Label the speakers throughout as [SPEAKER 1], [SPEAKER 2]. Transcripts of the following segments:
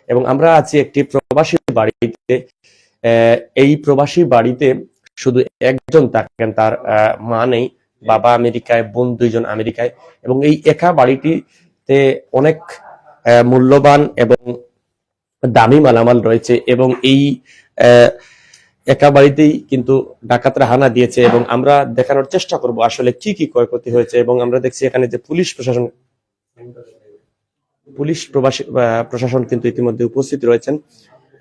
[SPEAKER 1] এবং আমরা আছি একটি প্রবাসী বাড়িতে। এই প্রবাসী বাড়িতে শুধু একজন থাকেন, তার মা নেই, বাবা আমেরিকায়, বোন 2জন আমেরিকায়। এবং এই একা বাড়িটিতে অনেক মূল্যবান এবং দামি মালামাল রয়েছে, এবং এই একা বাড়িতেই কিন্তু ডাকাতরা হানা দিয়েছে। এবং আমরা দেখানোর চেষ্টা করব আসলে কি কি ক্ষয়ক্ষতি হয়েছে। এবং আমরা দেখছি এখানে যে পুলিশ প্রশাসন কিন্তু ইতিমধ্যে উপস্থিত রয়েছেন,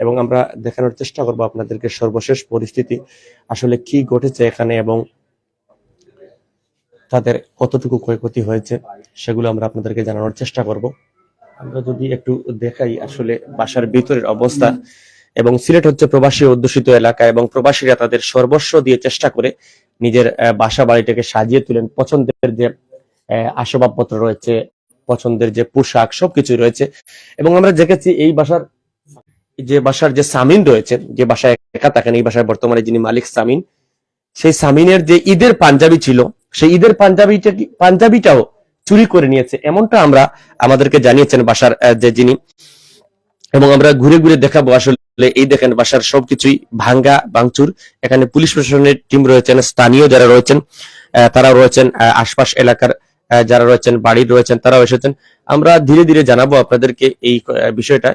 [SPEAKER 1] এবং আমরা দেখানোর চেষ্টা করব আপনাদেরকে সর্বশেষ পরিস্থিতি আসলে কি ঘটেছে এখানে এবং তাদের কতটুকু ক্ষয়ক্ষতি হয়েছে সেগুলো আমরা আপনাদেরকে জানানোর চেষ্টা করব। আমরা যদি একটু দেখাই আসলে বাসার ভিতরের অবস্থা। এবং সিলেট হচ্ছে প্রবাসী অধ্যুষিত এলাকা, এবং প্রবাসীরা তাদের সর্বস্ব দিয়ে চেষ্টা করে নিজের বাসা বাড়িটাকে সাজিয়ে তুলেন। পছন্দের যে আসবাবপত্র রয়েছে, পছন্দের যে পোশাক, সবকিছুই রয়েছে। এবং আমরা দেখেছি এই বাসার যে সামিন রয়েছে, যে বাসায় একা থাকেন, এই বাসায় বর্তমানে যিনি মালিক সামিন, সেই সামিনের যে ঈদের পাঞ্জাবি ছিল, সেই ঈদের পাঞ্জাবিটাও চুরি করে নিয়েছে, এমনটা আমরা আমাদেরকে জানিয়েছেন বাসার যে যিনি। এবং আমরা ঘুরে ঘুরে দেখাবো আসলে এই দেখেন বাসার সবকিছুই ভাঙ্গা ভাঙচুর। এখানে পুলিশ প্রশাসনের টিম রয়েছেন, স্থানীয় যারা রয়েছেন তারা রয়েছেন, আশপাশ এলাকার যারা রয়েছেন, বাড়ির রয়েছেন, তারাও এসেছেন। আমরা ধীরে ধীরে জানাবো আপনাদেরকে এই বিষয়টা।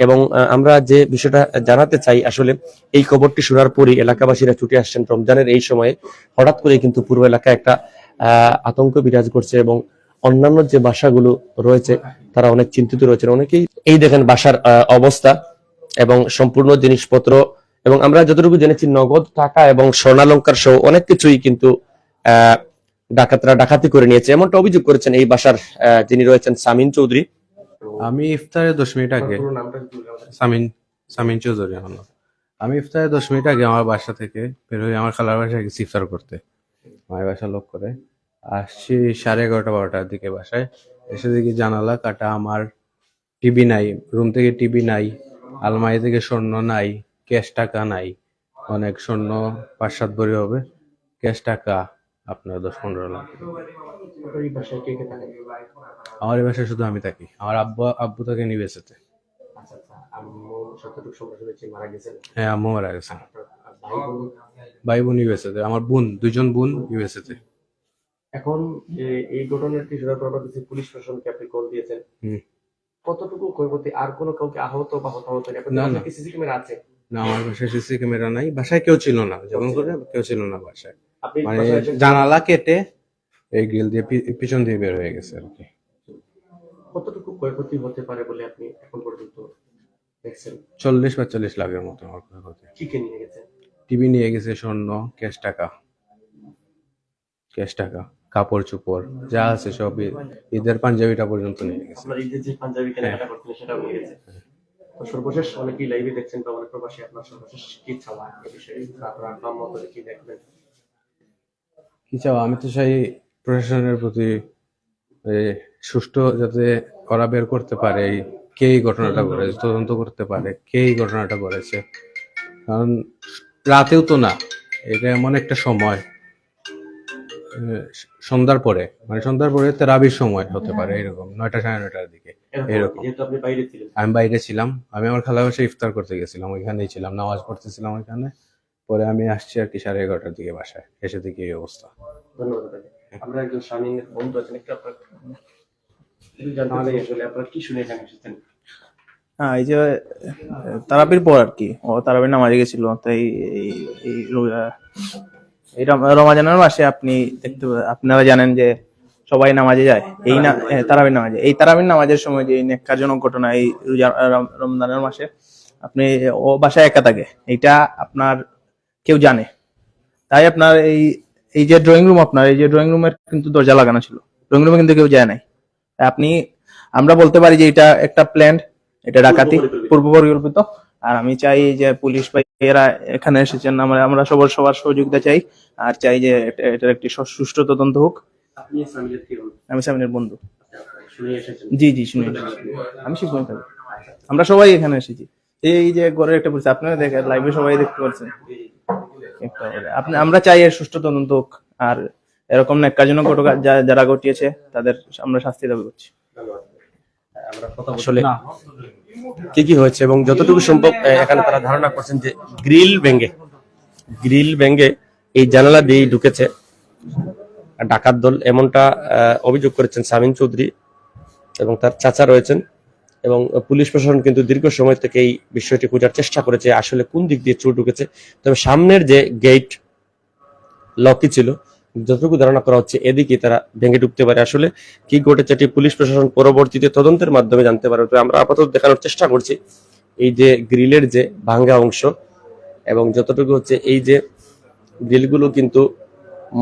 [SPEAKER 1] এবং আমরা যে বিষয়টা জানাতে চাই, আসলে এই খবরটি শোনার পরই এলাকাবাসীরা ছুটে আসছেন। রমজানের এই সময়ে হঠাৎ করে কিন্তু পুরো এলাকায় একটা আতঙ্ক বিরাজ করছে, এবং অন্যান্য যে বাসাগুলো রয়েছে তারা অনেক চিন্তিত রয়েছেন অনেকেই। এই দেখেন বাসার অবস্থা এবং সম্পূর্ণ জিনিসপত্র, এবং আমরা যতটুকু জেনেছি নগদ টাকা এবং স্বর্ণালংকার সহ অনেক কিছুই কিন্তু ডাকাতরা ডাকাতি করে নিয়েছে, এমনটা অভিযোগ করেছেন এই বাসার যিনি রয়েছেন সামিন চৌধুরী।
[SPEAKER 2] আমি ইফতারের 10 মিনিট আগে সামিন চৌধুরী আমি ইফতারের 10 মিনিট আগে আমার বাসা থেকে বের হয়ে আমার খালার বাসায় গেছি ইফতার করতে। আমার বাসা লোক করে আসছি 11:30-12টার দিকে বাসায় এসে দেখি জানালা কাটা, আমার টিভি নাই, রুম থেকে টিভি নাই, আলমারি থেকে স্বর্ণ নাই, ক্যাশ টাকা নাই, অনেক স্বর্ণ 5-7 ভরি হবে, ক্যাশ টাকা আপনার 10-15 লাখ। আমার এই বাসায় শুধু আমি থাকি, আমার আব্বু থাকে নিবেসেতে। হ্যাঁ, আম্মু মারা গেছেন। ভাই বোন ইউএসএতে, আমার বোন 2জন বোন ইউএসএতে।
[SPEAKER 1] এখন এই ঘটনাটি শোনার পর পুলিশ প্রশাসনকে আপনি কল দিয়েছেন, কতটুকু ক্ষয়ক্ষতি, আর কোনো কাউকে আহত বা হতাহত নাকি সিসি ক্যামেরা আছে?
[SPEAKER 2] না, আমার বাসায় সিসি ক্যামেরা নাই, বাসায় কেউ ছিল না, যেমন করে কেউ ছিল না বাসায়। মানে জানালা কেটে এই গ্রিল দিয়ে পিছন দিয়ে বের হয়ে গেছে আর কি।
[SPEAKER 1] কতটুকু ক্ষয়ক্ষতি হতে পারে বলে আপনি এখন পর্যন্ত দেখছেন?
[SPEAKER 2] 40-45 লাখের মতো আমার ক্ষয়ক্ষতি।
[SPEAKER 1] কি কে নিয়ে গেছে?
[SPEAKER 2] টিভি নিয়ে গেছে, স্বর্ণ, ক্যাশ টাকা, কাপড় চোপড় যা আছে সব, ঈদের পাঞ্জাবিটা পর্যন্ত নিয়ে গেছে।
[SPEAKER 1] আপনার ঈদের যে পাঞ্জাবি কেনাকাটা করতেন সেটাও নিয়ে গেছে। তো সর্বশেষ অনেকেই লাইভে দেখছেন বা অনেক প্রবাসী, আপনার সর্বশেষ কি চাওয়া এই বিষয়ে? আপনার নাম মতো কি দেখবেন?
[SPEAKER 2] কি চাওয়া? আমি তো চাই প্রশাসনের প্রতি সুষ্ঠু যাতে ওরা বের করতে পারে কে এই ঘটনাটা করেছে, তদন্ত করতে পারে কে এই ঘটনাটা করেছে। কারণ রাতেও তো না, এটা এমন একটা সময়, সন্ধ্যার পরে, মানে সন্ধ্যার পরে তেরাবির সময় হতে পারে, এরকম 9টা-9:30টার দিকে এরকম। আমি বাইরে ছিলাম, আমি আমার খালা বাসায় ইফতার করতে গেছিলাম, ওইখানেই ছিলাম, নামাজ পড়তেছিলাম ওইখানে। পরে আমি আসছি আর কি 11:30টার দিকে বাসায়, এসে দেখি এই অবস্থা।
[SPEAKER 1] ধন্যবাদ। আমরা একজন স্বামীর বন্ধু আছেন, একটু আপনার আসলে আপনারা কি শুনে এখানে এসেছেন?
[SPEAKER 3] হ্যাঁ, এই যে তারাবির পর আর কি, ও তারাবির নামাজে গেছিল, তাই এই রমাজানের মাসে আপনি আপনারা জানেন যে সবাই নামাজে যায়, এই না তারাবির নামাজে। এই তারাবির নামাজের সময় যে নেক্কারজনক ঘটনা, এই রমজানের মাসে আপনি ও বাসায় একা থাকে, এইটা আপনার কেউ জানে। তাই আপনার এই যে ড্রয়িং রুম, আপনার এই যে ড্রয়িং রুমের কিন্তু দরজা লাগানো ছিল, ড্রয়িং রুমে কিন্তু কেউ যায় নাই। আমরা বলতে পারি যে এটা একটা প্ল্যান, এটা ডাকাতি পূর্ব পরিকল্পিত। আর আমি চাই যে পুলিশ ভাইয়েরা এখানে এসেছেন, আমরা সবার সহযোগিতা চাই, আর চাই যে এটার একটি সুষ্ঠু তদন্ত হোক। আমি সামিনের বন্ধু। জি শুনে এসেছি, আমি শিবগঞ্জ থাকি। আমরা সবাই এখানে এসেছি, এই যে ঘরের একটা পরিস্থিতি আপনারা দেখেন, লাইভে সবাই দেখতে পাচ্ছেন। আমরা চাই এর সুষ্ঠু তদন্ত হোক, আর এরকম নেক্কারজনক ঘটনা যারা ঘটিয়েছে তাদের আমরা শাস্তি দাবি করছি।
[SPEAKER 1] আসলে কি কি হয়েছে, এবং যতটুকু সম্ভব এখানে তারা ধারণা করছেন যে গ্রিল ভেঙে এই জানালা দিয়েই ঢুকেছে ডাকাত দল, এমনটা অভিযোগ করেছেন সামিন চৌধুরী এবং তার চাচা রয়েছেন। এবং পুলিশ প্রশাসন কিন্তু দীর্ঘ সময় থেকে এই বিষয়টি খোঁজার চেষ্টা করেছে আসলে কোন দিক দিয়ে চোর ঢুকেছে। তবে সামনের যে গেট লকই ছিল, যতটুকু ধারণা করা হচ্ছে এদিকে তারা ভেঙে ঢুকতে পারে। আসলে কি ঘটেছে এটি পুলিশ প্রশাসন পরবর্তীতে তদন্তের মাধ্যমে জানতে পারে। তো আমরা আপাতত দেখানোর চেষ্টা করছি এই যে গ্রিলের যে ভাঙ্গা অংশ, এবং যতটুকু হচ্ছে এই যে গ্রিলগুলো কিন্তু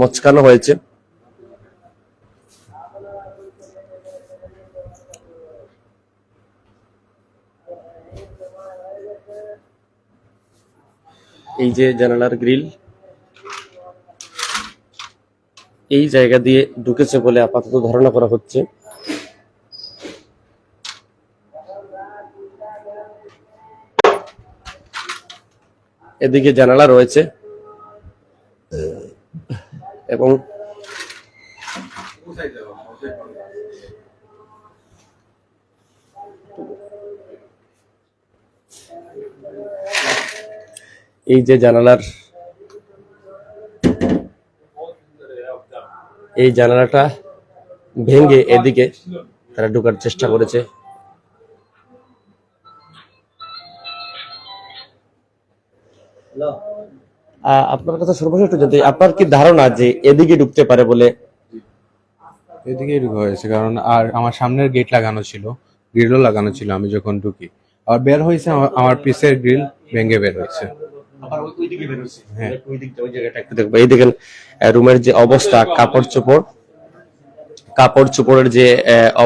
[SPEAKER 1] মচকানো হয়েছে। এই যে জানালার গ্রিল এই জায়গা দিয়ে ঢুকেছে বলে আপাতত ধারণা করা হচ্ছে। এদিকে জানালা রয়েছে এবং এই যে এই জানালাটা ভেঙে এদিকে তারা ঢোকার চেষ্টা করেছে। আপনার কাছে সর্বশেষ একটু জানতে, আপনার কি ধারণা যে এদিকে ঢুকতে পারে বলে?
[SPEAKER 2] এদিকে ঢুকা হয়েছে, কারণ আর আমার সামনের গেট লাগানো ছিল, গ্রিলও লাগানো ছিল। আমি যখন ঢুকি আর বের হয়েছে, আমার পিসের গ্রিল ভেঙে বের হয়েছে। হ্যাঁ,
[SPEAKER 1] এই দেখেন রুমের যে অবস্থা, কাপড় চোপড়ের যে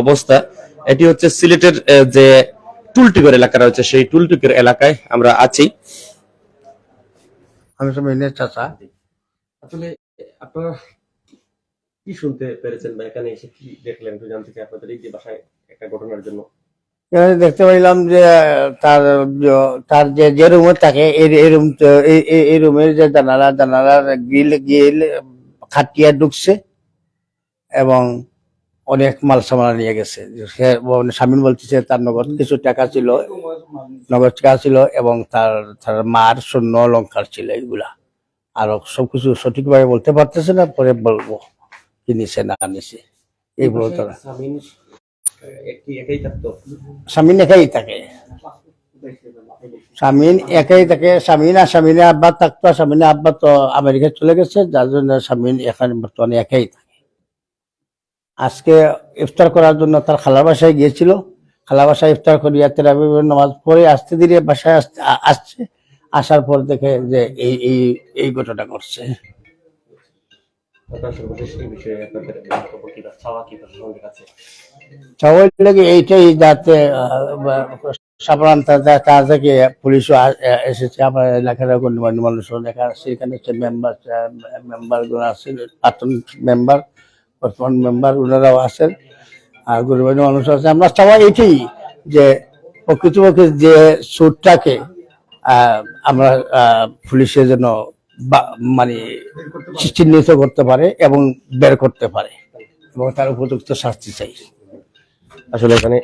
[SPEAKER 1] অবস্থা, এটি হচ্ছে সিলেটের যে টুলটিকর এলাকা রয়েছে, সেই টুলটিকর এলাকায় আমরা আছি।
[SPEAKER 4] আমি তো মেনের চাচা।
[SPEAKER 1] আসলে আপনারা কি শুনতে পেরেছেন বা এখানে এসে কি দেখলেন একটু জানতে চাই আপনাদের এই যে বাসায় একটা ঘটনার জন্য।
[SPEAKER 4] এখানে দেখতে পাইলাম যে তার তার যে রুমে থাকে এই রুমের যে জানালার গিল খাটিয়া ঢুকছে এবং অনেক মাল সামানা নিয়ে গেছে। সে স্বামী বলতেছে তার নগদ কিছু টাকা ছিল, এবং তার মার স্বর্ণ অলংকার ছিল, এগুলা আরো সবকিছু সঠিকভাবে বলতে পারতেছে না, পরে বলবো কি নিছে না নিছে। এইগুলো তারা স্বামীন একাই থাকে, স্বামীনের আব্বা থাকতো। স্বামীনের আব্বা তো আমেরিকায় চলে গেছে, যার জন্য স্বামীন এখানে বর্তমানে একাই থাকে। আজকে ইফতার করার জন্য তার খালার বাসায় গিয়েছিল। খালা বাসায় ইফতার করিয়া তারাবির নামাজ পড়ে আসতে ধীরে বাসায় আসছে। আসার পর দেখে যে এই ঘটনা করছে। সবাই লাগে এইটাই, যাতে সাধারণ তার থেকে পুলিশও এসেছে, আমার এলাকার গণ্যমান্য মানুষও দেখা যাচ্ছে। এখানে মেম্বার গুলো আছেন, প্রাক্তন মেম্বার, বর্তমান মেম্বার, ওনারাও আছেন, আর গণ্যমান্য মানুষ আছে। আমরা সবাই এইটাই যে প্রকৃতপক্ষে যে সুরটাকে আমরা পুলিশের জন্য মানে চিহ্নিত করতে পারে এবং বের করতে পারে, এবং তার উপযুক্ত শাস্তি চাই।
[SPEAKER 1] আসলে এখানে